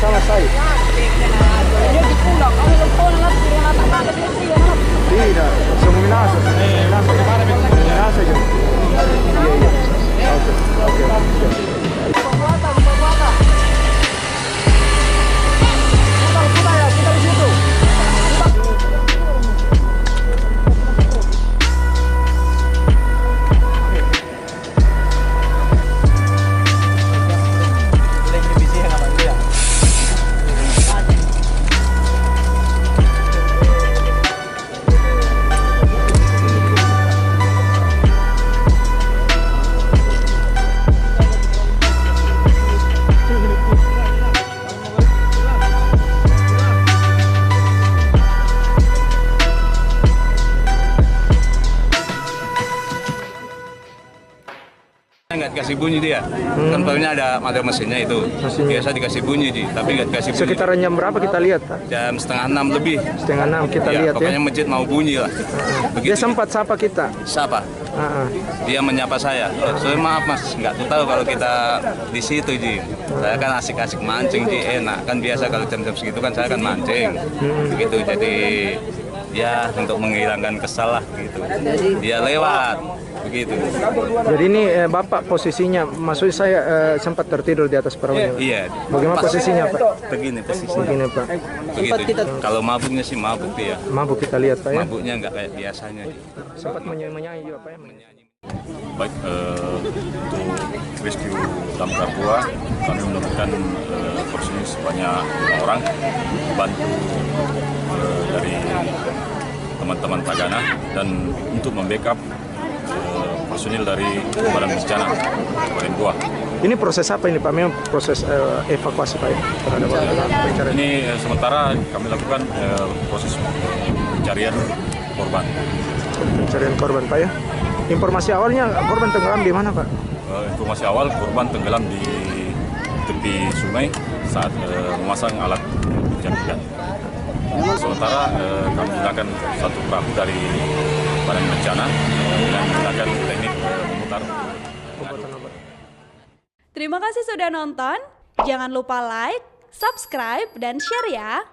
Sama saya. Tidak, semua minasa. Minasa juga. Iya. Oke. Nggak dikasih bunyi dia, kan palingnya ada mesinnya itu. Biasa dikasih bunyi tapi nggak dikasih bunyi. Sekitaran jam berapa kita lihat, Pak? Jam 5:30 lebih. 5:30 kita ya, lihat pokoknya ya. masjid mau bunyi lah. Dia sempat sapa kita. Sapa? Dia menyapa saya. Soalnya maaf mas, nggak tahu kalau kita di situ Ji. Saya kan asik-asik mancing Ji, enak. Kan biasa kalau jam-jam segitu kan saya kan mancing. Begitu, jadi ya untuk menghilangkan kesal lah gitu. Dia lewat. Begitu. Jadi ini Bapak posisinya, maksud saya sempat tertidur di atas perahunya. Iya. Bagaimana posisinya Pak? Begini posisinya. Begini Pak. Begitu. Kalau mabuknya sih mabuk dia. Mabuk kita lihat Pak ya. Mabuknya nggak kayak biasanya. Sempat menyanyi juga Pak ya. Baik, untuk rescue damkar 2 kami menemukan personil sebanyak 5 orang bantu dari teman-teman Tagana dan untuk membackup personil dari Badan Bencana Kabupaten Goa. Ini proses apa ini Pak? Memang proses evakuasi Pak ya? Ini sementara kami lakukan proses pencarian korban. Pencarian korban Pak ya? Informasi awalnya korban tenggelam di mana Pak? Informasi awal korban tenggelam di tepi sungai saat memasang alat pencarian. Sementara kami menggunakan satu perahu dari Badan Bencana dan menggunakan teknik memutar. Terima kasih sudah nonton. Jangan lupa like, subscribe, dan share ya.